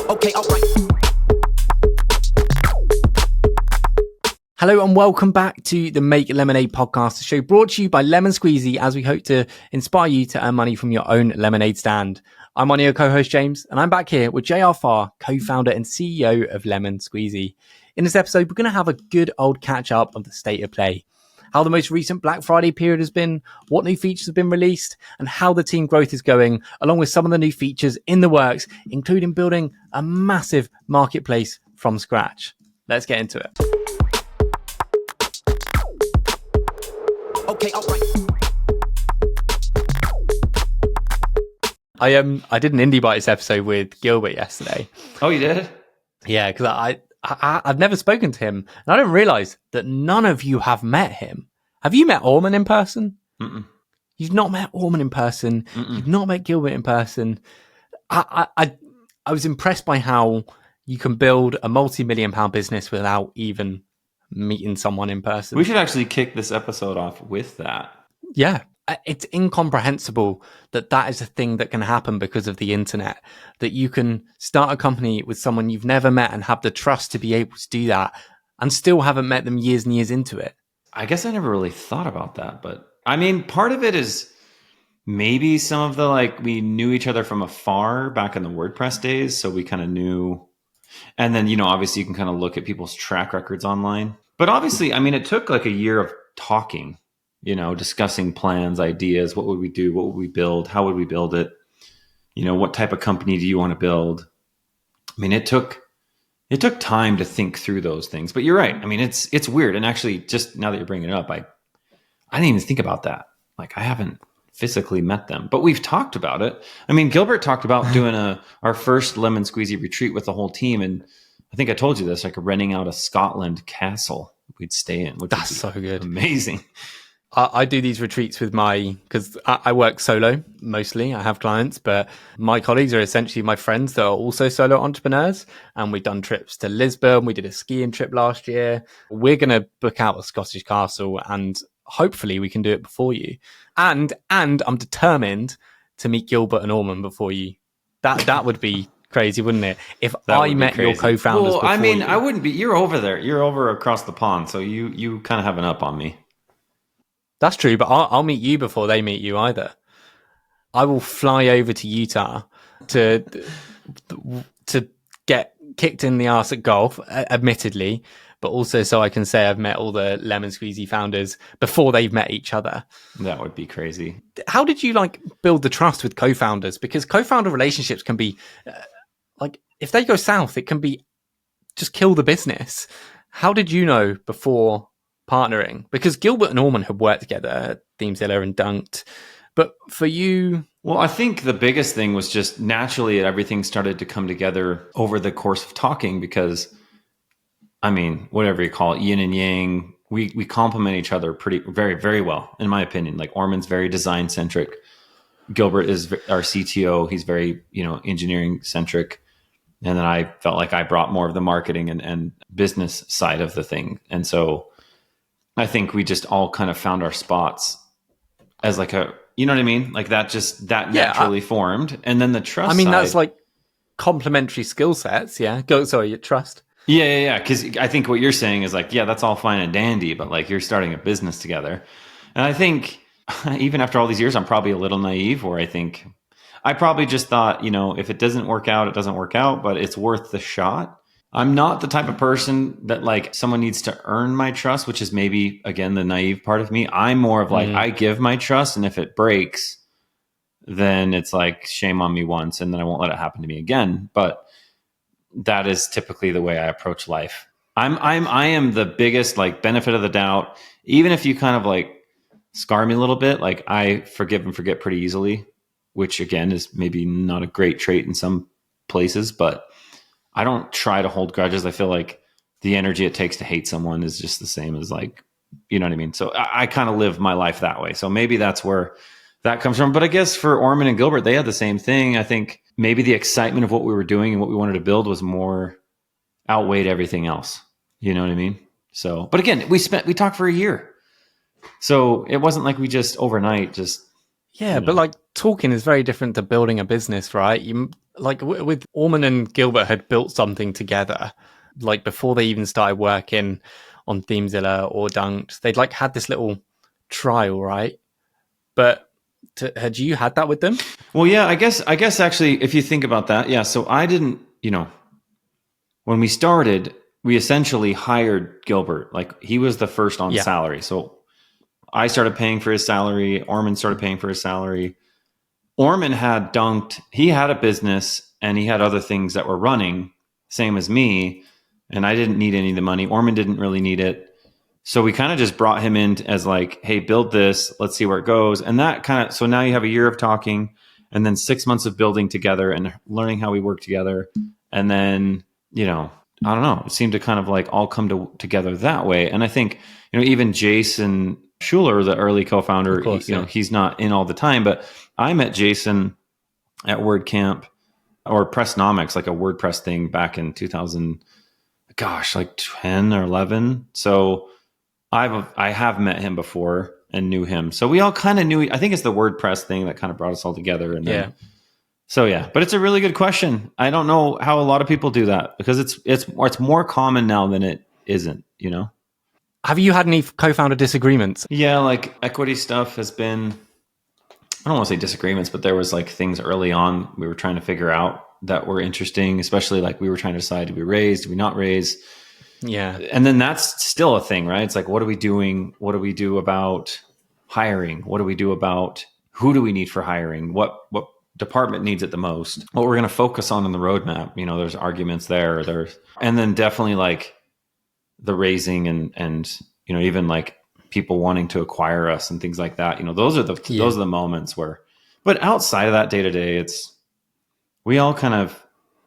Okay, all right. Hello and welcome back to the Make Lemonade podcast, a show brought to you by Lemon Squeezy, as we hope to inspire you to earn money from your own lemonade stand. I'm one of your co-host James, and I'm back here with JR Farr, co-founder and CEO of Lemon Squeezy. In this episode, we're going to have a good old catch up of the state of play, how the most recent Black Friday period has been, what new features have been released, and how the team growth is going, along with some of the new features in the works, including building a massive marketplace from scratch. Let's get into it. Okay, all right. I did an Indie Bites episode with Gilbert yesterday. Oh, you did? Yeah, because I've never spoken to him, and I didn't realize that none of you have met him. Have you met Orman in person? Mm-mm. You've not met Orman in person. Mm-mm. You've not met Gilbert in person. I was impressed by how you can build a multi-million-pound business without even meeting someone in person. We should actually kick this episode off with that. Yeah. It's incomprehensible that is a thing that can happen because of the internet, that you can start a company with someone you've never met and have the trust to be able to do that and still haven't met them years and years into it. I guess I never really thought about that, but I mean, part of it is maybe some of the, we knew each other from afar back in the WordPress days. So we kind of knew, and then, obviously you can kind of look at people's track records online, but obviously, I mean, it took a year of talking, discussing plans, ideas. What would we do? What would we build? How would we build it? What type of company do you want to build? I mean, it took time to think through those things, but you're right. I mean, it's weird. And actually, just now that you're bringing it up, I didn't even think about that. I haven't physically met them, but we've talked about it. I mean, Gilbert talked about doing our first Lemon Squeezy retreat with the whole team. And I think I told you this, renting out a Scotland castle we'd stay in, which That's so good. Amazing. I do these retreats with because I work solo mostly. I have clients, but my colleagues are essentially my friends that are also solo entrepreneurs. And we've done trips to Lisbon. We did a skiing trip last year. We're going to book out a Scottish castle, and hopefully we can do it before you. And I'm determined to meet Gilbert and Orman before you. That would be crazy, wouldn't it? If I met your co-founders before I mean, you. I wouldn't be. You're over there. You're over across the pond. So you kind of have an up on me. That's true, but I'll meet you before they meet you either. I will fly over to Utah to get kicked in the arse at golf, admittedly, but also so I can say I've met all the Lemon Squeezy founders before they've met each other. That would be crazy. How did you build the trust with co-founders? Because co-founder relationships can be if they go south, it can be just kill the business. How did you know before partnering? Because Gilbert and Orman had worked together at Themezilla and Dunked, but for you, well, I think the biggest thing was just naturally everything started to come together over the course of talking, because I mean, whatever you call it, yin and yang, we complement each other very, very well, in my opinion. Orman's very design centric. Gilbert is our CTO. He's very, engineering centric. And then I felt like I brought more of the marketing and business side of the thing. And so I think we just all kind of found our spots as you know what I mean? That naturally formed. And then the trust side, that's complementary skill sets. Yeah. Your trust. Yeah. Because I think what you're saying is that's all fine and dandy, but you're starting a business together. And I think even after all these years, I'm probably a little naive, where I think I probably just thought, if it doesn't work out, it doesn't work out, but it's worth the shot. I'm not the type of person that someone needs to earn my trust, which is maybe, again, the naive part of me. I'm more of I give my trust, and if it breaks, then it's shame on me once, and then I won't let it happen to me again. But that is typically the way I approach life. I am the biggest benefit of the doubt. Even if you kind of scar me a little bit, I forgive and forget pretty easily, which again is maybe not a great trait in some places, but I don't try to hold grudges. I feel like the energy it takes to hate someone is just the same as you know what I mean? So I kind of live my life that way. So maybe that's where that comes from. But I guess for Orman and Gilbert, they had the same thing. I think maybe the excitement of what we were doing and what we wanted to build was more outweighed everything else. You know what I mean? So, but again, we talked for a year. So it wasn't like we just overnight Yeah, but like talking is very different to building a business, right? You like with Orman and Gilbert had built something together, like before they even started working on Themezilla or Dunked. They'd like had this little trial, right? But had you had that with them? Well, yeah, I guess actually, if you think about that, yeah. So I didn't, when we started, we essentially hired Gilbert. Like he was the first on Yeah. salary. So I started paying for his salary. Orman started paying for his salary. Orman had Dunked. He had a business and he had other things that were running, same as me. And I didn't need any of the money. Orman didn't really need it. So we kind of just brought him in as like, hey, build this. Let's see where it goes. And that kind of, so now you have a year of talking and then 6 months of building together and learning how we work together. And then, I don't know, it seemed to kind of like all come together that way. And I think, even Jason Schuler, the early co-founder, course, he's not in all the time, but I met Jason at WordCamp or Pressnomics, like a WordPress thing back in 2000, like 10 or 11. So I have met him before and knew him. So we all kind of knew, I think it's the WordPress thing that kind of brought us all together. And then, but it's a really good question. I don't know how a lot of people do that because it's more common now than it isn't, Have you had any co-founder disagreements? Yeah, like equity stuff has been, I don't want to say disagreements, but there was like things early on we were trying to figure out that were interesting, especially like we were trying to decide, did we raise, did we not raise? Yeah. And then that's still a thing, right? It's like, what are we doing? What do we do about hiring? What do we do about who do we need for hiring? What department needs it the most? What we're going to focus on in the roadmap? There's arguments there. And then definitely like the raising and even like people wanting to acquire us and things like that. Those are the moments where. But outside of that, day to day, we all kind of,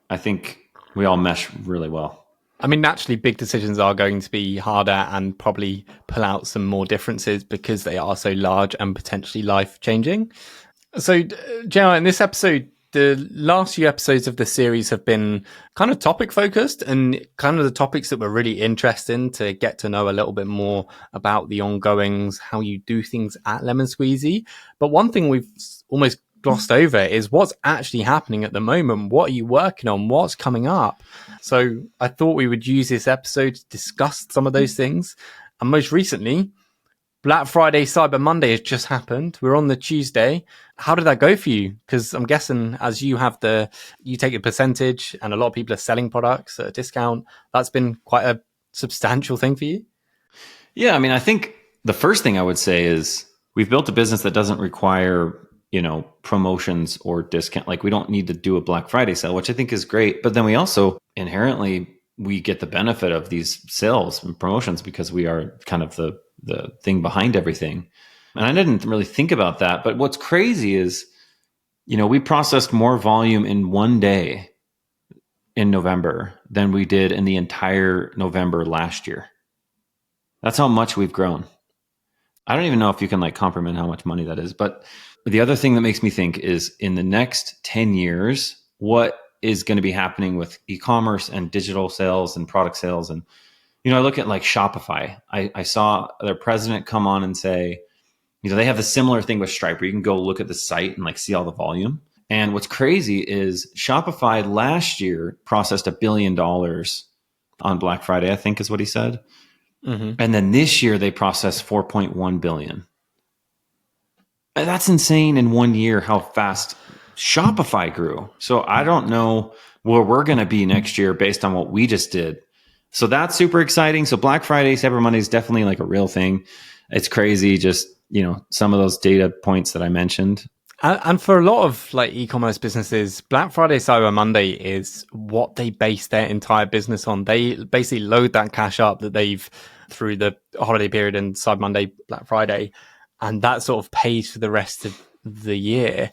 I think we all mesh really well. I mean, naturally, big decisions are going to be harder and probably pull out some more differences because they are so large and potentially life-changing. So, JR, in this episode, the last few episodes of the series have been kind of topic-focused and kind of the topics that were really interesting to get to know a little bit more about the ongoings, how you do things at Lemon Squeezy. But one thing we've almost glossed over is what's actually happening at the moment. What are you working on? What's coming up? So I thought we would use this episode to discuss some of those things. And most recently, Black Friday, Cyber Monday has just happened. We're on the Tuesday. How did that go for you? Because I'm guessing as you take a percentage and a lot of people are selling products at a discount, that's been quite a substantial thing for you. Yeah. I mean, I think the first thing I would say is we've built a business that doesn't require promotions or discount. Like we don't need to do a Black Friday sale, which I think is great. But then we also inherently, we get the benefit of these sales and promotions because we are kind of the thing behind everything. And I didn't really think about that. But what's crazy is, we processed more volume in one day in November than we did in the entire November last year. That's how much we've grown. I don't even know if you can like comprehend how much money that is. But the other thing that makes me think is in the next 10 years, what is going to be happening with e-commerce and digital sales and product sales? And, I look at like Shopify. I saw their president come on and say, they have a similar thing with Stripe where you can go look at the site and like see all the volume. And what's crazy is Shopify last year processed $1 billion on Black Friday, I think is what he said. Mm-hmm. And then this year they processed 4.1 billion. That's insane in 1 year how fast Shopify grew. So I don't know where we're going to be next year based on what we just did. So that's super exciting. So Black Friday, Cyber Monday is definitely like a real thing. It's crazy. Just, some of those data points that I mentioned. And for a lot of like e-commerce businesses, Black Friday, Cyber Monday is what they base their entire business on. They basically load that cash up that they've through the holiday period and Cyber Monday, Black Friday, and that sort of pays for the rest of the year.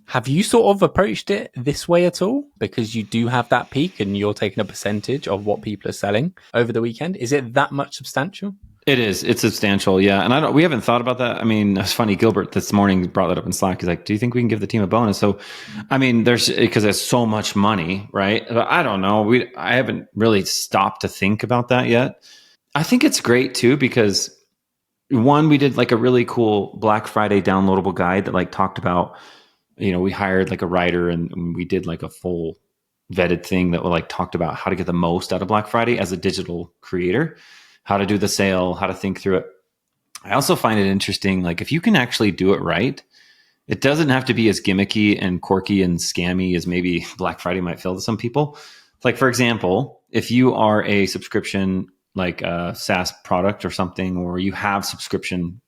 Have you sort of approached it this way at all? Because you do have that peak and you're taking a percentage of what people are selling over the weekend. Is it that much substantial? It is. It's substantial. Yeah. And we haven't thought about that. I mean, it's funny. Gilbert this morning brought that up in Slack. He's like, do you think we can give the team a bonus? So, I mean, because there's so much money, right? But I don't know. I haven't really stopped to think about that yet. I think it's great too, because One, we did like a really cool Black Friday downloadable guide that like talked about, we hired like a writer and we did like a full vetted thing that like talked about how to get the most out of Black Friday as a digital creator, how to do the sale, how to think through it. I also find it interesting, like if you can actually do it right, it doesn't have to be as gimmicky and quirky and scammy as maybe Black Friday might feel to some people. Like, for example, if you are a subscription, like a SaaS product or something, or you have subscription,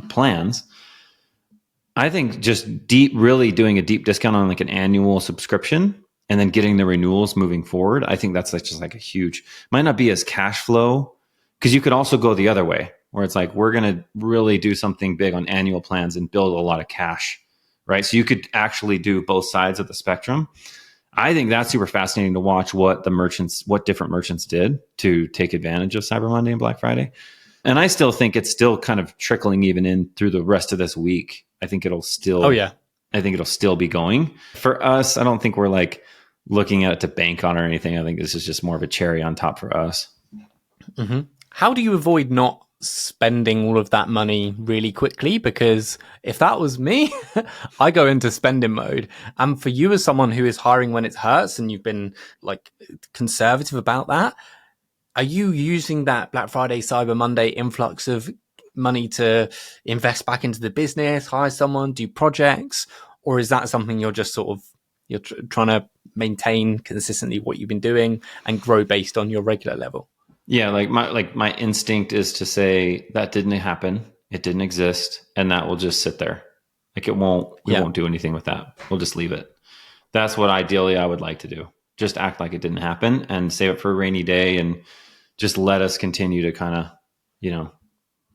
plans, I think just really doing a deep discount on like an annual subscription and then getting the renewals moving forward. I think that's like just like a huge, might not be as cash flow, because you could also go the other way where it's like, we're going to really do something big on annual plans and build a lot of cash, right? So you could actually do both sides of the spectrum. I think that's super fascinating to watch what different merchants did to take advantage of Cyber Monday and Black Friday. And I still think it's still kind of trickling even in through the rest of this week. I think it'll still, I think it'll still be going. For us, I don't think we're like looking at it to bank on or anything. I think this is just more of a cherry on top for us. Mm-hmm. How do you avoid not spending all of that money really quickly? Because if that was me, I go into spending mode. And for you as someone who is hiring when it hurts and you've been like conservative about that, are you using that Black Friday, Cyber Monday influx of money to invest back into the business, hire someone, do projects? Or is that something you're just sort of, trying to maintain consistently what you've been doing and grow based on your regular level? Yeah, my instinct is to say that didn't happen. It didn't exist, and that will just sit there. Like we won't do anything with that. We'll just leave it. That's what ideally I would like to do. Just act like it didn't happen and save it for a rainy day and just let us continue to kind of,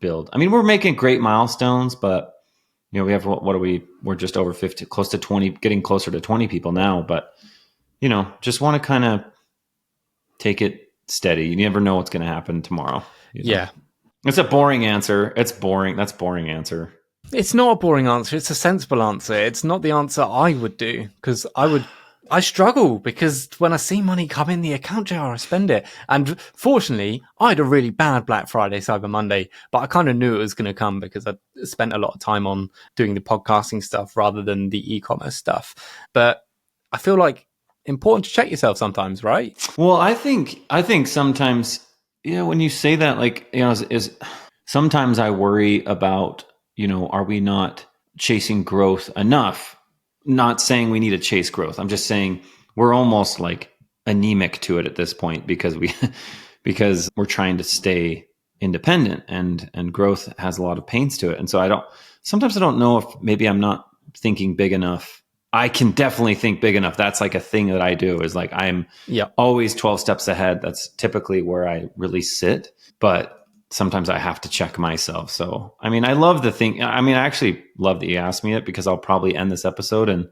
build. I mean, we're making great milestones, but we have what are we? We're just over 50, close to 20, getting closer to 20 people now, but just want to kind of take it steady. You never know what's going to happen tomorrow. Yeah. It's a boring answer. It's boring. That's boring answer. It's not a boring answer. It's a sensible answer. It's not the answer I would do, because I struggle because when I see money come in the account jar, I spend it. And fortunately, I had a really bad Black Friday, Cyber Monday, but I kind of knew it was going to come because I spent a lot of time on doing the podcasting stuff rather than the e-commerce stuff. But I feel like important to check yourself sometimes, right? Well, I think sometimes, when you say that, like, is sometimes I worry about, are we not chasing growth enough? Not saying we need to chase growth. I'm just saying we're almost like anemic to it at this point because we're trying to stay independent and growth has a lot of pains to it. And so sometimes I don't know if maybe I'm not thinking big enough. I can definitely think big enough. That's like a thing that I do is like, I'm always 12 steps ahead. That's typically where I really sit, but sometimes I have to check myself. So, I mean, I love the thing. I mean, I actually love that you asked me it because I'll probably end this episode and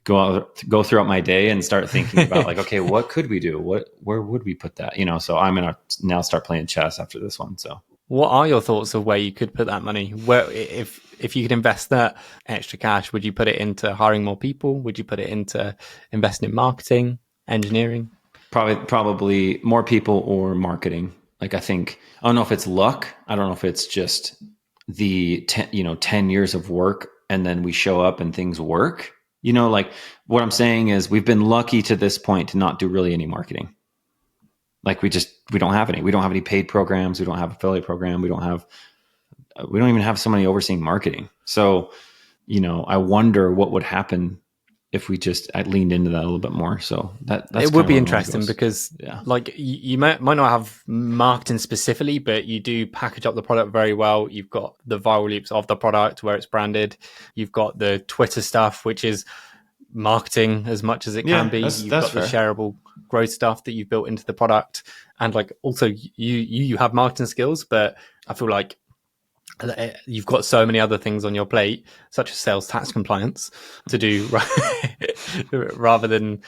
go throughout my day and start thinking about like, okay, what could we do? Where would we put that? So I'm going to now start playing chess after this one. So what are your thoughts of where you could put that money? Where, if you could invest that extra cash, would you put it into hiring more people? Would you put it into investing in marketing, engineering? Probably more people or marketing. Like, I don't know if it's luck. I don't know if it's just the 10 years of work and then we show up and things work. Like what I'm saying is we've been lucky to this point to not do really any marketing. Like we don't have any. We don't have any paid programs. We don't have affiliate program. We don't even have somebody overseeing marketing. So, I wonder what would happen if we just leaned into that a little bit more. So that's it would be interesting because like you might not have marketing specifically, but you do package up the product very well. You've got the viral loops of the product where it's branded. You've got the Twitter stuff, which is marketing as much as it can be. You've got fair. The shareable growth stuff that you've built into the product. And like also you have marketing skills, but I feel like you've got so many other things on your plate, such as sales tax compliance to do, rather than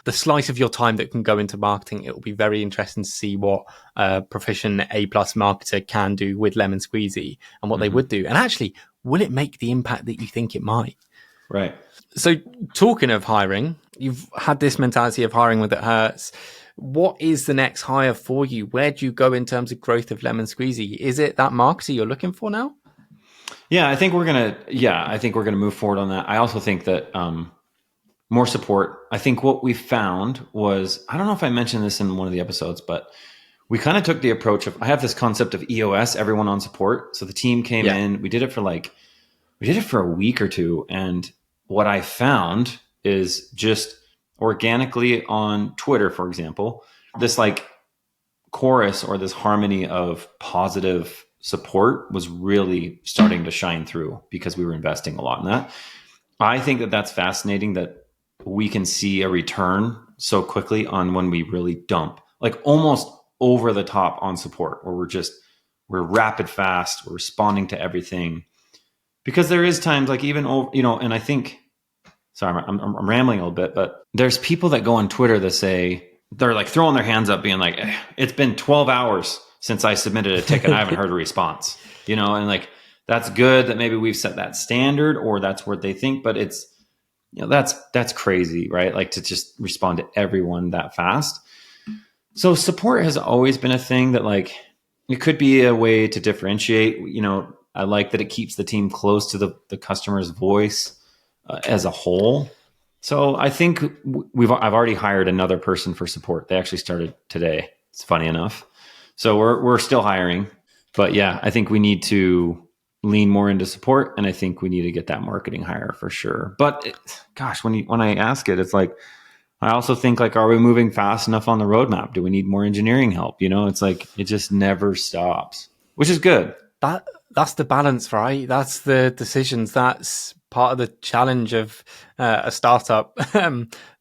the slice of your time that can go into marketing. It will be very interesting to see what a proficient A+ marketer can do with Lemon Squeezy and what they would do. And actually, will it make the impact that you think it might? Right. So talking of hiring, you've had this mentality of hiring when it hurts. What is the next hire for you? Where do you go in terms of growth of Lemon Squeezy? Is it that marketer you're looking for now? Yeah, I think we're gonna move forward on that. I also think that more support. I think what we found was, I don't know if I mentioned this in one of the episodes, but we kind of took the approach of, I have this concept of EOS, everyone on support. So the team came in, we did it for a week or two. And what I found is just organically on Twitter, for example, this like chorus or this harmony of positive support was really starting to shine through because we were investing a lot in that. I think that that's fascinating that we can see a return so quickly on when we really dump, like almost over the top on support, where we're rapid fast, we're responding to everything. Because there is times like even, and I think, sorry, I'm rambling a little bit, but there's people that go on Twitter that say, they're like throwing their hands up being like, it's been 12 hours since I submitted a ticket. I haven't heard a response, and like, that's good that maybe we've set that standard or that's what they think, but it's, that's crazy, right? Like to just respond to everyone that fast. So support has always been a thing that like, it could be a way to differentiate, I like that it keeps the team close to the customer's voice as a whole. So I think I've already hired another person for support. They actually started today. It's funny enough. So we're still hiring, but yeah, I think we need to lean more into support, and I think we need to get that marketing hire for sure. But when I ask it, it's like, I also think like, are we moving fast enough on the roadmap? Do we need more engineering help? It's like, it just never stops, which is good. That's the balance, right? That's the decisions. That's part of the challenge of a startup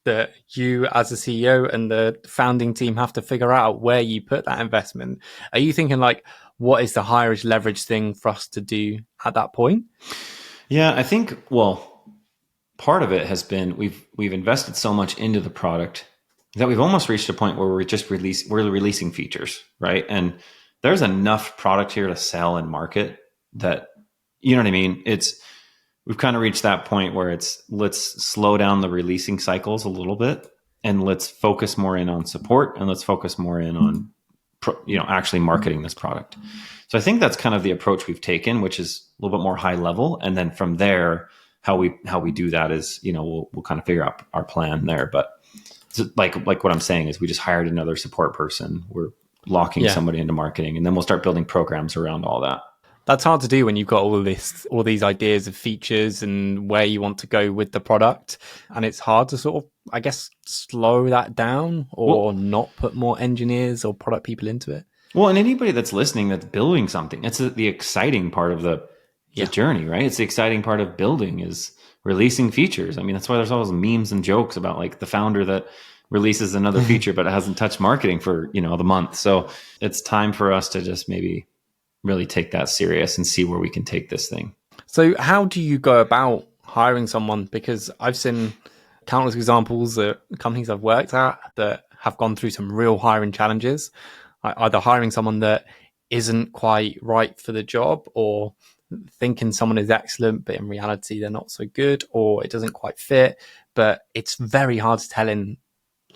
that you as a CEO and the founding team have to figure out where you put that investment. Are you thinking like, what is the highest leverage thing for us to do at that point? Yeah, I think, part of it has been we've invested so much into the product that we've almost reached a point where we're releasing features, right? And there's enough product here to sell and market that, you know what I mean? We've kind of reached that point where let's slow down the releasing cycles a little bit and let's focus more in on support and let's focus more in on, actually marketing this product. So I think that's kind of the approach we've taken, which is a little bit more high level. And then from there, how we do that is, we'll kind of figure out our plan there. But like what I'm saying is we just hired another support person. We're locking somebody into marketing, and then we'll start building programs around all that. That's hard to do when you've got all these ideas of features and where you want to go with the product. And it's hard to sort of, I guess, slow that down or not put more engineers or product people into it. Well, and anybody that's listening that's building something, that's the exciting part of the journey, right? It's the exciting part of building is releasing features. I mean, that's why there's always memes and jokes about like the founder that releases another feature, but it hasn't touched marketing for, the month. So it's time for us to just maybe really take that serious and see where we can take this thing. So how do you go about hiring someone? Because I've seen countless examples of companies I've worked at that have gone through some real hiring challenges, either hiring someone that isn't quite right for the job or thinking someone is excellent, but in reality, they're not so good, or it doesn't quite fit. But it's very hard to tell in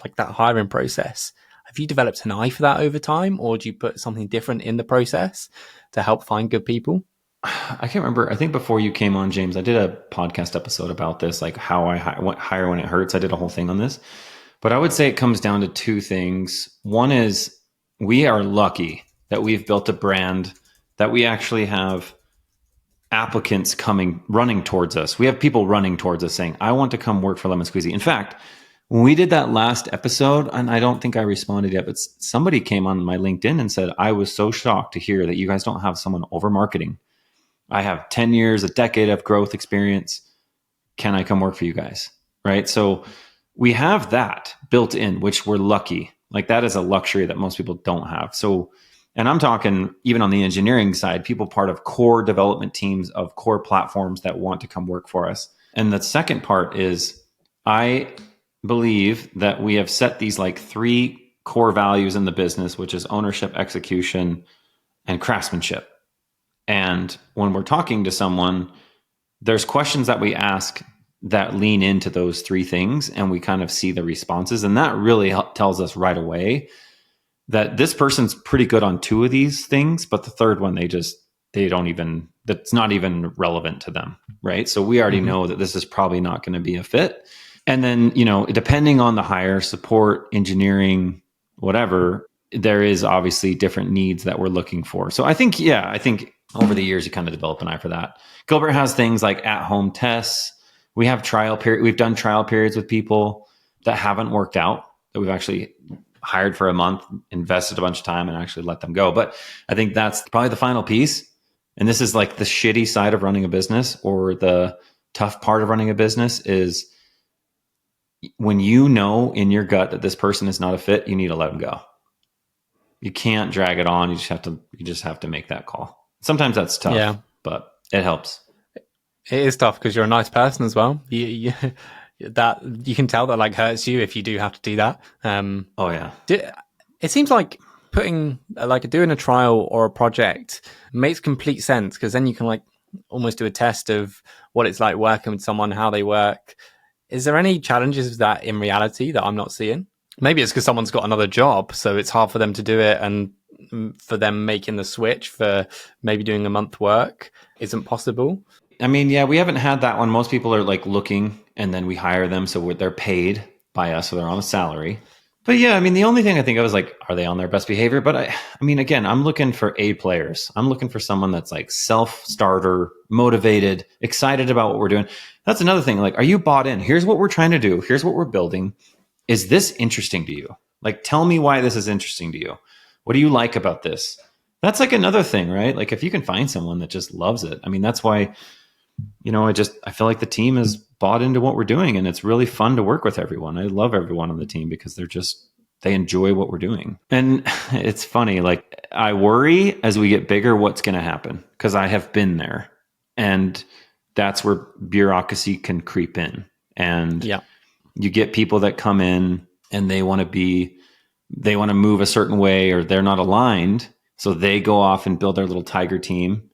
like that hiring process. Have you developed an eye for that over time, or do you put something different in the process to help find good people? I can't remember. I think before you came on, James, I did a podcast episode about this, like how I hire when it hurts. I did a whole thing on this, but I would say it comes down to two things. One is we are lucky that we've built a brand that we actually have applicants running towards us. We have people running towards us saying, I want to come work for Lemon Squeezy. In fact, when we did that last episode, and I don't think I responded yet, but somebody came on my LinkedIn and said, I was so shocked to hear that you guys don't have someone over marketing. I have 10 years, a decade of growth experience. Can I come work for you guys? Right. So we have that built in, which we're lucky. Like that is a luxury that most people don't have. So, and I'm talking even on the engineering side, people part of core development teams of core platforms that want to come work for us. And the second part is I believe that we have set these like 3 core values in the business, which is ownership, execution, and craftsmanship. And when we're talking to someone, there's questions that we ask that lean into those three things, and we kind of see the responses. And that really tells us right away that this person's pretty good on two of these things, but the third one, they don't even, that's not even relevant to them. Right. So we already know that this is probably not going to be a fit. And then, depending on the hire, support, engineering, whatever, there is obviously different needs that we're looking for. So I think over the years, you kind of develop an eye for that. Gilbert has things like at-home tests. We have we've done trial periods with people that haven't worked out, that we've actually hired for a month, invested a bunch of time, and actually let them go. But I think that's probably the final piece. And this is like the shitty side of running a business, or the tough part of running a business, is when you know in your gut that this person is not a fit, you need to let them go. You can't drag it on. You just have to make that call. Sometimes that's tough, but it helps. It is tough because you're a nice person as well. That you can tell that like hurts you if you do have to do that. Oh yeah. It seems like doing a trial or a project makes complete sense, because then you can like almost do a test of what it's like working with someone, how they work. Is there any challenges of that in reality that I'm not seeing? Maybe it's because someone's got another job, so it's hard for them to do it, and for them making the switch for maybe doing a month work isn't possible. I mean, yeah, we haven't had that one. Most people are like looking, and then we hire them, so they're paid by us, so they're on a salary. But yeah, I mean, the only thing I think I was like, are they on their best behavior? But I mean, again, I'm looking for A players. I'm looking for someone that's like self-starter, motivated, excited about what we're doing. That's another thing. Like, are you bought in? Here's what we're trying to do. Here's what we're building. Is this interesting to you? Like, tell me why this is interesting to you. What do you like about this? That's like another thing, right? Like, if you can find someone that just loves it. I mean, that's why, I feel like the team is bought into what we're doing, and it's really fun to work with everyone. I love everyone on the team because they enjoy what we're doing. And it's funny, like, I worry as we get bigger what's going to happen, because I have been there, and that's where bureaucracy can creep in. And you get people that come in and they want to move a certain way, or they're not aligned. So they go off and build their little tiger team.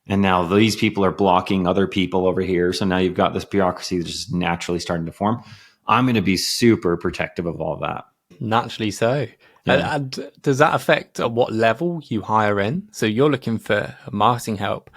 And now these people are blocking other people over here. So now you've got this bureaucracy that's just naturally starting to form. I'm going to be super protective of all of that. Naturally so. Yeah. And does that affect at what level you hire in? So you're looking for marketing help.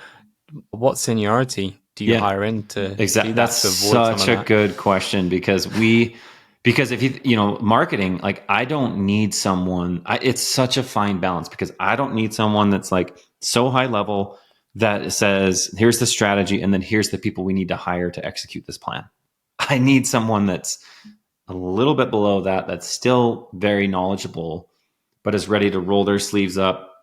What seniority do you hire in to? Exactly. That's such a good question, because if marketing, like, I don't need someone, it's such a fine balance, because I don't need someone that's like so high level that says, here's the strategy, and then here's the people we need to hire to execute this plan. I need someone that's a little bit below that, that's still very knowledgeable, but is ready to roll their sleeves up,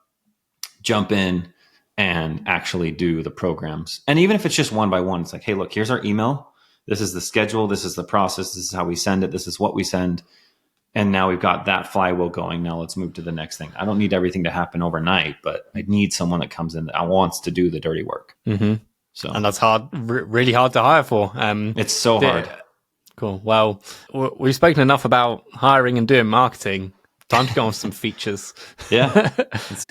jump in, and actually do the programs. And even if it's just one by one, it's like, hey, look, here's our email. This is the schedule. This is the process. This is how we send it. This is what we send. And now we've got that flywheel going. Now let's move to the next thing. I don't need everything to happen overnight, but I need someone that comes in that wants to do the dirty work. Mm-hmm. So, and that's hard, really hard to hire for. It's so hard. Cool. Well, we've spoken enough about hiring and doing marketing. Time to go on some features. Yeah.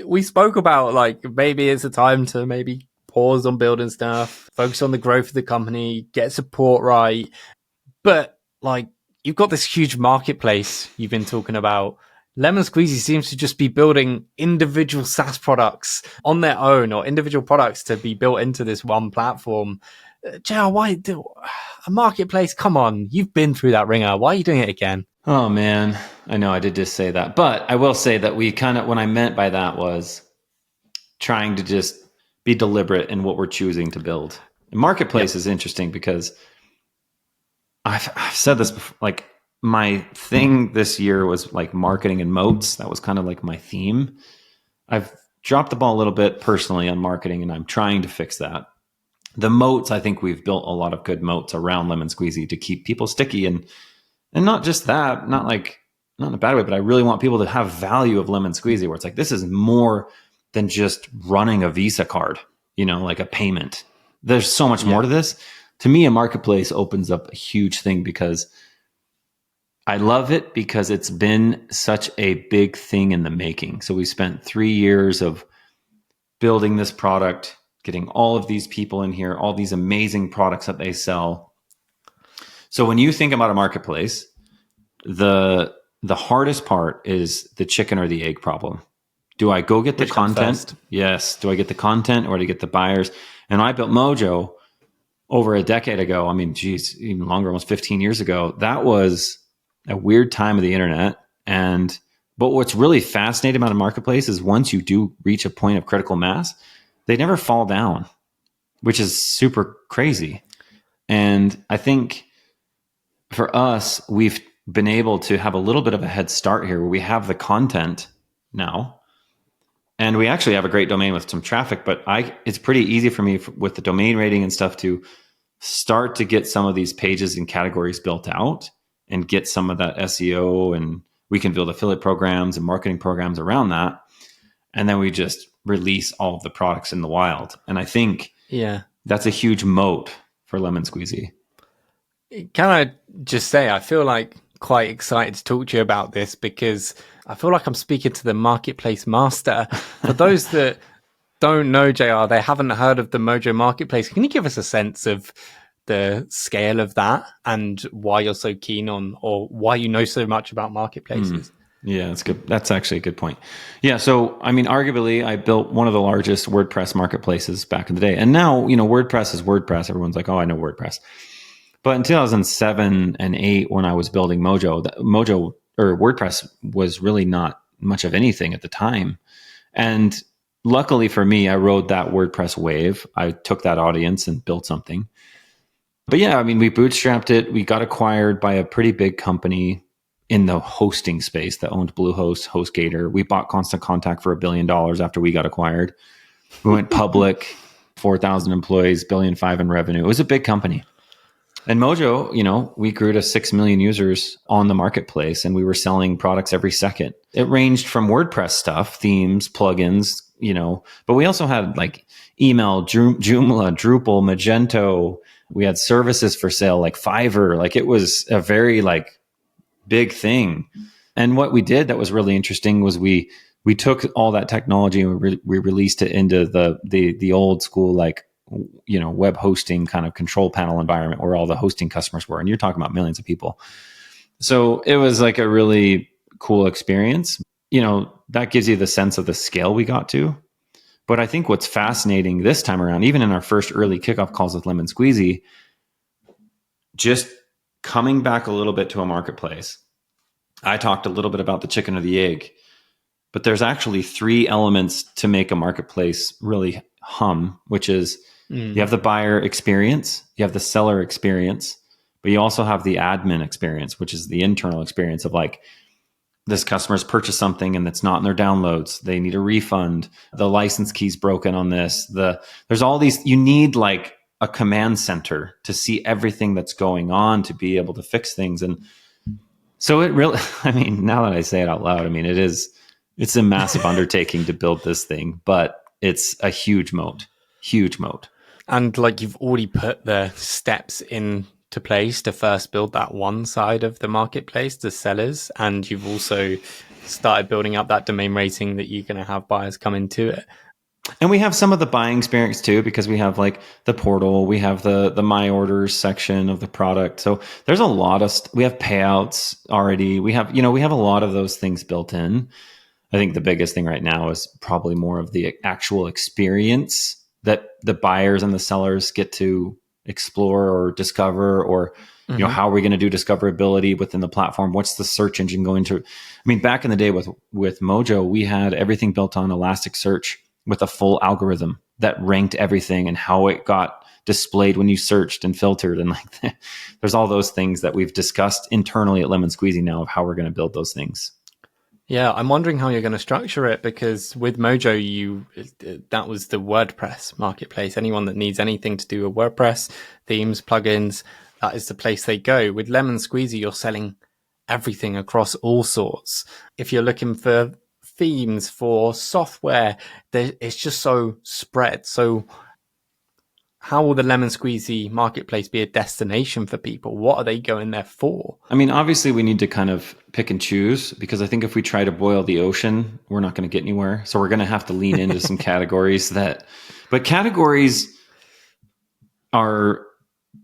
We spoke about like, maybe it's a time to maybe pause on building stuff, focus on the growth of the company, get support right. But like, you've got this huge marketplace you've been talking about. Lemon Squeezy seems to just be building individual SaaS products on their own, or individual products to be built into this one platform. JR, why do a marketplace? Come on, you've been through that ringer. Why are you doing it again? Oh man, I know I did just say that, but I will say that what I meant by that was trying to just be deliberate in what we're choosing to build. The marketplace is interesting because I've said this before, like, my thing this year was like marketing and moats. That was kind of like my theme. I've dropped the ball a little bit personally on marketing, and I'm trying to fix that. The moats, I think we've built a lot of good moats around Lemon Squeezy to keep people sticky, and not just that, not in a bad way, but I really want people to have value of Lemon Squeezy, where it's like, this is more than just running a Visa card, like a payment. There's so much more to this. To me, a marketplace opens up a huge thing, because I love it, because it's been such a big thing in the making. So we spent 3 years of building this product, getting all of these people in here, all these amazing products that they sell. So when you think about a marketplace, the hardest part is the chicken or the egg problem. Do I go get the content? Yes. Do I get the content or do I get the buyers? And I built Mojo over a decade ago. I mean, geez, even longer, almost 15 years ago. That was a weird time of the internet. But what's really fascinating about a marketplace is once you do reach a point of critical mass, they never fall down, which is super crazy. And I think for us, we've been able to have a little bit of a head start here where we have the content now. And we actually have a great domain with some traffic, but it's pretty easy for me with the domain rating and stuff to start to get some of these pages and categories built out and get some of that SEO, and we can build affiliate programs and marketing programs around that. And then we just release all of the products in the wild. And I think that's a huge moat for Lemon Squeezy. Can I just say, I feel like quite excited to talk to you about this because I feel like I'm speaking to the marketplace master. For those that don't know, JR, they haven't heard of the Mojo marketplace. Can you give us a sense of the scale of that and why you're so keen on, or why you know so much about marketplaces? Yeah, that's good. That's actually a good point. Yeah. So, I mean, arguably I built one of the largest WordPress marketplaces back in the day. And now, WordPress is WordPress. Everyone's like, oh, I know WordPress. But in 2007 and 8, when I was building Mojo or WordPress was really not much of anything at the time. And luckily for me, I rode that WordPress wave. I took that audience and built something. But yeah, I mean, we bootstrapped it. We got acquired by a pretty big company in the hosting space that owned Bluehost, HostGator. We bought Constant Contact for $1 billion after we got acquired. We went public, 4,000 employees, $1.5 billion in revenue. It was a big company. And Mojo, we grew to 6 million users on the marketplace, and we were selling products every second. It ranged from WordPress stuff, themes, plugins, but we also had like email, Joomla, Drupal, Magento. We had services for sale like Fiverr. Like it was a very like big thing. And what we did that was really interesting was we took all that technology and we released it into the old school, like, web hosting kind of control panel environment where all the hosting customers were. And you're talking about millions of people. So it was like a really cool experience. That gives you the sense of the scale we got to. But I think what's fascinating this time around, even in our first early kickoff calls with Lemon Squeezy, just coming back a little bit to a marketplace. I talked a little bit about the chicken or the egg, but there's actually 3 elements to make a marketplace really hum, which is you have the buyer experience, you have the seller experience, but you also have the admin experience, which is the internal experience of like, this customer's purchased something and it's not in their downloads. They need a refund. The license key's broken on this. There's all these, you need like a command center to see everything that's going on to be able to fix things. And so it really, I mean, now that I say it out loud, I mean, it's a massive undertaking to build this thing, but it's a huge moat. And like you've already put the steps into place to first build that one side of the marketplace, the sellers, and you've also started building up that domain rating that you're going to have buyers come into it. And we have some of the buying experience too, because we have like the portal, we have the my orders section of the product. So there's a lot of, we have payouts already. We have a lot of those things built in. I think the biggest thing right now is probably more of the actual experience that the buyers and the sellers get to explore or discover, or, how are we going to do discoverability within the platform? What's the search engine going to, I mean, back in the day with Mojo, we had everything built on Elasticsearch with a full algorithm that ranked everything and how it got displayed when you searched and filtered. And like, there's all those things that we've discussed internally at Lemon Squeezy now of how we're going to build those things. Yeah, I'm wondering how you're going to structure it, because with Mojo, that was the WordPress marketplace. Anyone that needs anything to do with WordPress, themes, plugins, that is the place they go. With Lemon Squeezy, you're selling everything across all sorts. If you're looking for themes, for software, it's just so spread. So how will the Lemon Squeezy marketplace be a destination for people? What are they going there for? I mean, obviously we need to kind of pick and choose, because I think if we try to boil the ocean, we're not going to get anywhere. So we're going to have to lean into some categories but categories are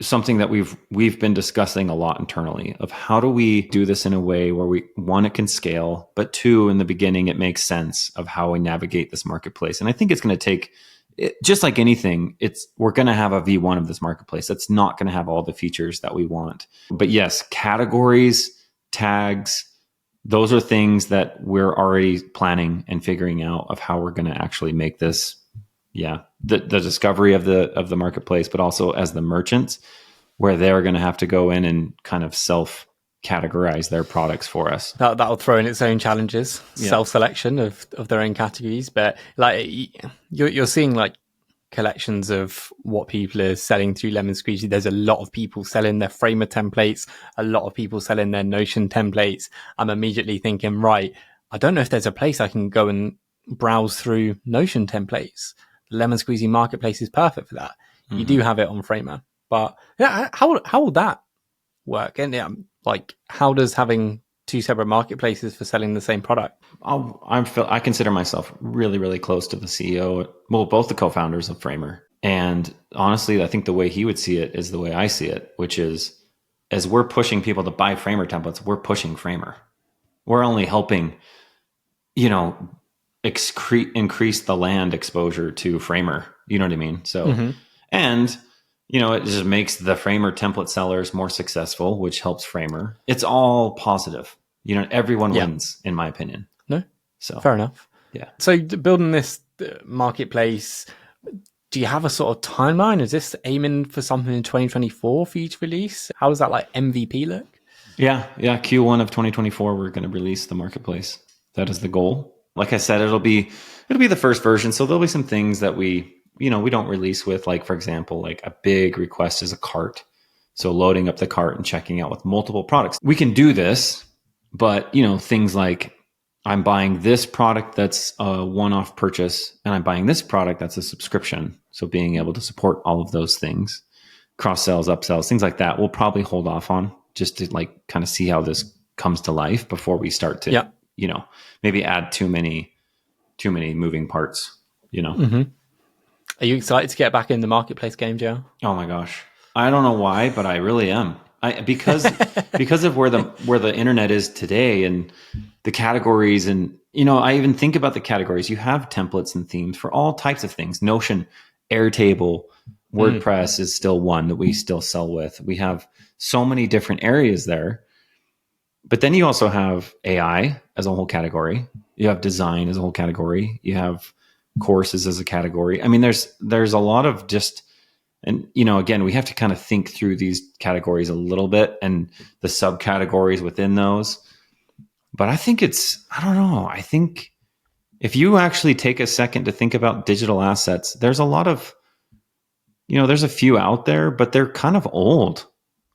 something that we've been discussing a lot internally of how do we do this in a way where one, it can scale, but two, in the beginning, it makes sense of how we navigate this marketplace. And I think it's going to take, just like anything, we're going to have a V1 of this marketplace that's not going to have all the features that we want. But yes, categories, tags, those are things that we're already planning and figuring out of how we're going to actually make this, the discovery of the marketplace, but also as the merchants, where they're going to have to go in and kind of self-categorize their products for us. That'll throw in its own challenges, self-selection of their own categories. But like you're seeing like collections of what people are selling through Lemon Squeezy. There's a lot of people selling their Framer templates, a lot of people selling their Notion templates. I'm immediately thinking, right, I don't know if there's a place I can go and browse through Notion templates. The Lemon Squeezy marketplace is perfect for that. Mm-hmm. You do have it on Framer, but how will that work? And like, how does having two separate marketplaces for selling the same product? I consider myself really, really close to the CEO, well, both the co-founders of Framer. And honestly, I think the way he would see it is the way I see it, which is, as we're pushing people to buy Framer templates, we're pushing Framer. We're only helping, increase the land exposure to Framer. You know what I mean? So, and it just makes the Framer template sellers more successful, which helps Framer. It's all positive. Everyone wins, in my opinion. No, so fair enough. Yeah. So building this marketplace, do you have a sort of timeline? Is this aiming for something in 2024 for you to release? How does that like MVP look? Yeah. Q1 of 2024, we're going to release the marketplace. That is the goal. Like I said, it'll be the first version. So there'll be some things that we don't release with, like, for example, like a big request is a cart. So loading up the cart and checking out with multiple products. We can do this, but things like I'm buying this product that's a one-off purchase, and I'm buying this product that's a subscription. So being able to support all of those things, cross sells, upsells, things like that, we'll probably hold off on just to like kind of see how this comes to life before we start to, maybe add too many moving parts, Mm-hmm. Are you excited to get back in the marketplace game, Joe? Oh my gosh. I don't know why, but I really am. Because of where the internet is today and the categories, and I even think about the categories. You have templates and themes for all types of things. Notion, Airtable, WordPress is still one that we still sell with. We have so many different areas there. But then you also have AI as a whole category. You have design as a whole category. You have courses as a category. I mean, there's a lot of just, and again, we have to kind of think through these categories a little bit and the subcategories within those. But I think I don't know. I think if you actually take a second to think about digital assets, there's a lot of, there's a few out there, but they're kind of old.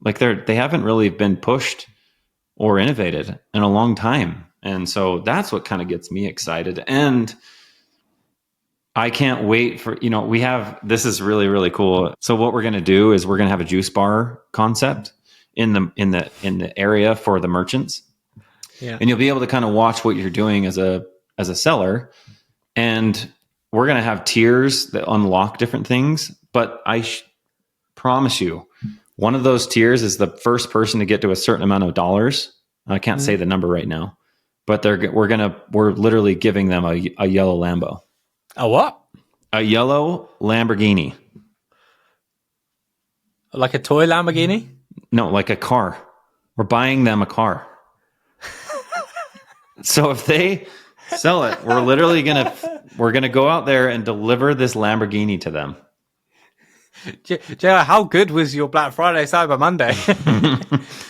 Like they haven't really been pushed or innovated in a long time. And so that's what kind of gets me excited. And I can't wait for, this is really, really cool. So what we're going to do is we're going to have a juice bar concept in the area for the merchants. Yeah. And you'll be able to kind of watch what you're doing as a seller. And we're going to have tiers that unlock different things. But I promise you, one of those tiers is the first person to get to a certain amount of dollars. I can't say the number right now, but we're literally giving them a yellow Lambo. A what? A yellow Lamborghini. Like a toy Lamborghini? No, like a car. We're buying them a car. So if they sell it, we're literally gonna go out there and deliver this Lamborghini to them. Joe, how good was your Black Friday Cyber Monday?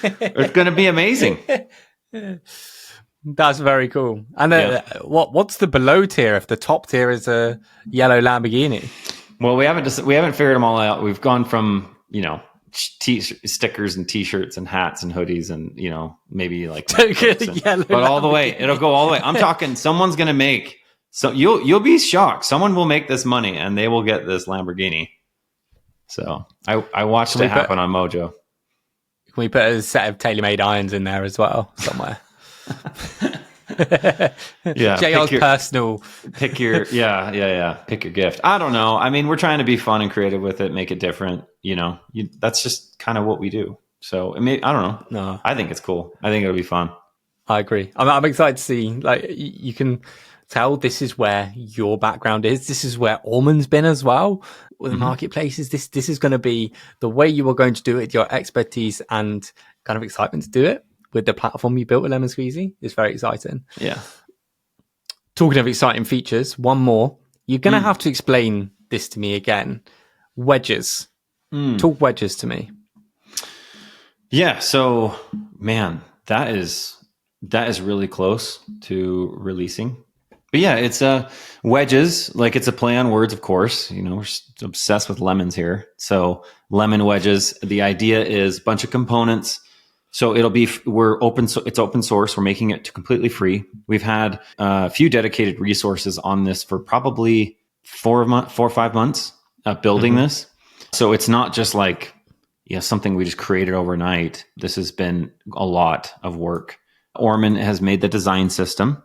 It's gonna be amazing. That's very cool. And what's the below tier if the top tier is a yellow Lamborghini? Well, we haven't figured them all out. We've gone from stickers and T-shirts and hats and hoodies and maybe like but all the way. It'll go all the way. I'm talking. Someone's gonna make. So you'll be shocked. Someone will make this money and they will get this Lamborghini. So I watched it happen on Mojo. Can we put a set of tailor-made irons in there as well somewhere? Yeah, JR's personal. Pick your gift. I don't know. I mean, we're trying to be fun and creative with it, make it different. that's just kind of what we do. So I don't know. No, I think it's cool. I think it'll be fun. I agree. I'm excited to see, like, you can tell this is where your background is. This is where Orman's been as well with the marketplaces. This is going to be the way you are going to do it, your expertise and kind of excitement to do it with the platform you built with Lemon Squeezy. It's very exciting. Yeah. Talking of exciting features, one more. You're going to have to explain this to me again. Wedges. Talk wedges to me. Yeah. So, man, that is really close to releasing. But yeah, it's wedges. Like, it's a play on words, of course. We're obsessed with lemons here. So lemon wedges. The idea is a bunch of components. So it's open source. We're making it completely free. We've had a few dedicated resources on this for probably 4 or 5 months of building this. So it's not just like, something we just created overnight. This has been a lot of work. Orman has made the design system.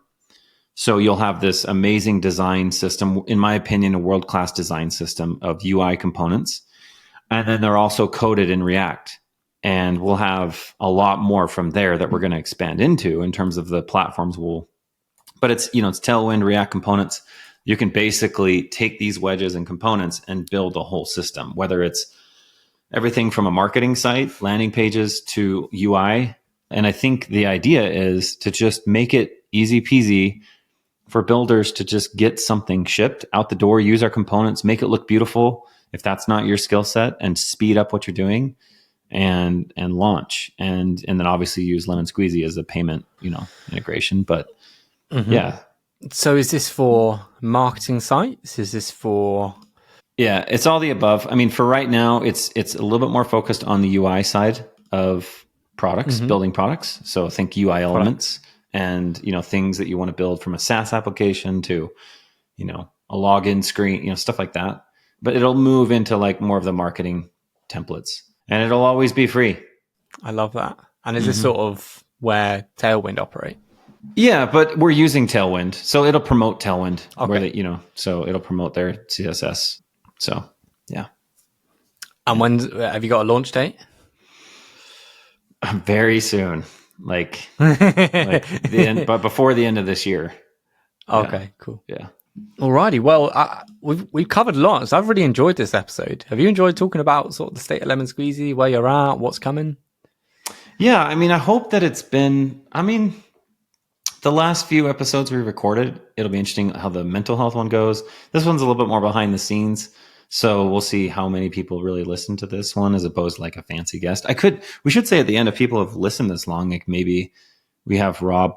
So you'll have this amazing design system, in my opinion, a world-class design system of UI components. And then they're also coded in React. And we'll have a lot more from there that we're going to expand into in terms of the platforms. But it's Tailwind, React components. You can basically take these wedges and components and build a whole system, whether it's everything from a marketing site, landing pages, to UI. And I think the idea is to just make it easy peasy for builders to just get something shipped out the door, use our components, make it look beautiful if that's not your skill set, and speed up what you're doing and launch. And then obviously use Lemon Squeezy as a payment, integration. But yeah. So is this for marketing sites? Is this for... Yeah, it's all the above. I mean, for right now, it's a little bit more focused on the UI side of products, building products. So think UI elements and, things that you want to build from a SaaS application to, a login screen, stuff like that. But it'll move into like more of the marketing templates, and it'll always be free. I love that. And is this sort of where Tailwind operate? Yeah, but we're using Tailwind, so it'll promote Tailwind. Okay. So it'll promote their CSS. So, yeah. And have you got a launch date? Very soon, like the end, but before the end of this year. Okay, cool. Yeah. Alrighty. Well, we've covered a lot. So I've really enjoyed this episode. Have you enjoyed talking about sort of the state of Lemon Squeezy, where you're at, what's coming? Yeah, I mean, I hope that it's been. I mean, the last few episodes we recorded, it'll be interesting how the mental health one goes. This one's a little bit more behind the scenes. So we'll see how many people really listen to this one as opposed to like a fancy guest. We should say at the end, if people have listened this long, like maybe we have Rob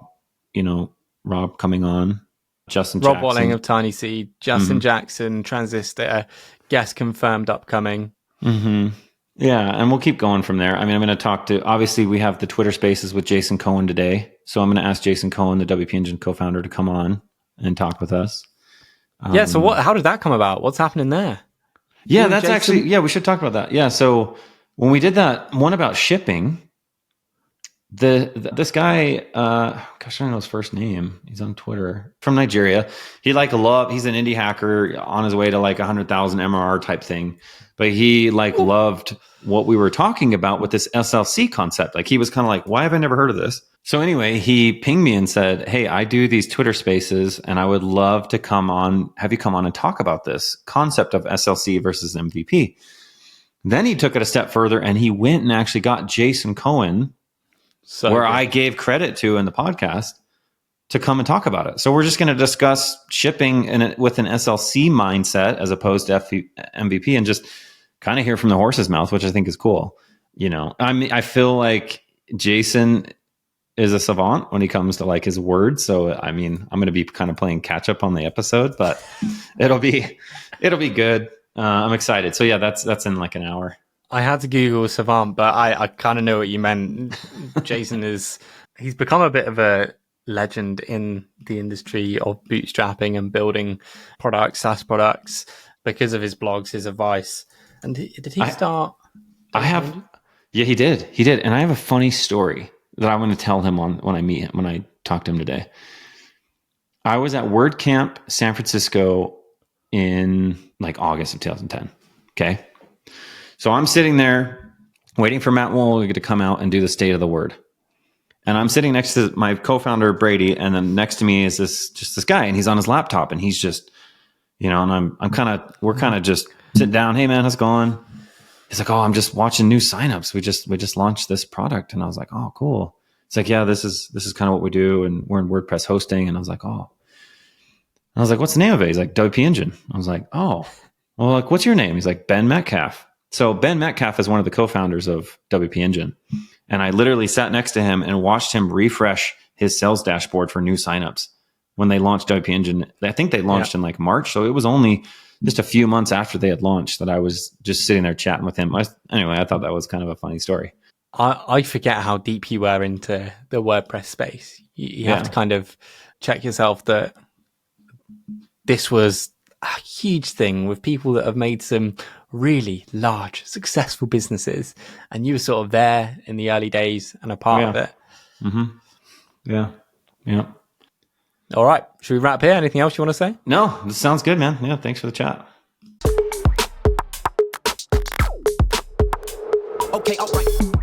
coming on, Justin Rob Jackson. Walling of Tiny Seed, Justin Jackson, Transistor, guest confirmed upcoming. Yeah, and we'll keep going from there. I mean, I'm going to talk to, obviously we have the Twitter Spaces with Jason Cohen today. So I'm going to ask Jason Cohen, the WP Engine co-founder, to come on and talk with us. So how did that come about? What's happening there? Yeah, that's actually, we should talk about that. Yeah, so when we did that one about shipping, this guy, gosh, I don't know his first name. He's on Twitter, from Nigeria. He's an indie hacker on his way to like 100,000 MRR type thing. But he loved what we were talking about with this SLC concept. Like he was kind of like, why have I never heard of this? So anyway, he pinged me and said, hey, I do these Twitter Spaces and I would love to have you come on and talk about this concept of SLC versus MVP. Then he took it a step further and he went and actually got Jason Cohen, I gave credit to in the podcast, to come and talk about it. So we're just going to discuss shipping with an SLC mindset as opposed to MVP, and just kind of hear from the horse's mouth, which I think is cool. I mean, I feel like Jason is a savant when he comes to like his words. So, I mean, I'm going to be kind of playing catch up on the episode, but it'll be good. I'm excited. So yeah, that's in like an hour. I had to Google savant, but I kind of know what you meant. Jason he's become a bit of a legend in the industry of bootstrapping and building products, SaaS products, because of his blogs, his advice. And did he start? Yeah, he did. And I have a funny story that I want to tell him when I meet him, when I talk to him today. I was at WordCamp San Francisco in like August of 2010. Okay. So I'm sitting there waiting for Matt Wool to come out and do the state of the word. And I'm sitting next to my co-founder, Brady. And then next to me is this guy, and he's on his laptop, and he's just, and we're kind of just sitting down. Hey man, how's it going? He's like, oh, I'm just watching new signups. We just launched this product. And I was like, oh, cool. It's like, yeah, this is kind of what we do. And we're in WordPress hosting. And I was like, oh. And I was like, what's the name of it? He's like, WP Engine. I was like, oh, well, like, what's your name? He's like, Ben Metcalf. So Ben Metcalf is one of the co-founders of WP Engine. And I literally sat next to him and watched him refresh his sales dashboard for new signups when they launched WP Engine. I think they launched in like March. So it was only just a few months after they had launched that I was just sitting there chatting with him. Anyway, I thought that was kind of a funny story. I forget how deep you were into the WordPress space. You have to kind of check yourself that this was a huge thing with people that have made some really large, successful businesses. And you were sort of there in the early days and a part of it. Mm-hmm. Yeah. Yeah. All right. Should we wrap here? Anything else you want to say? No, this sounds good, man. Yeah. Thanks for the chat. Okay, all right.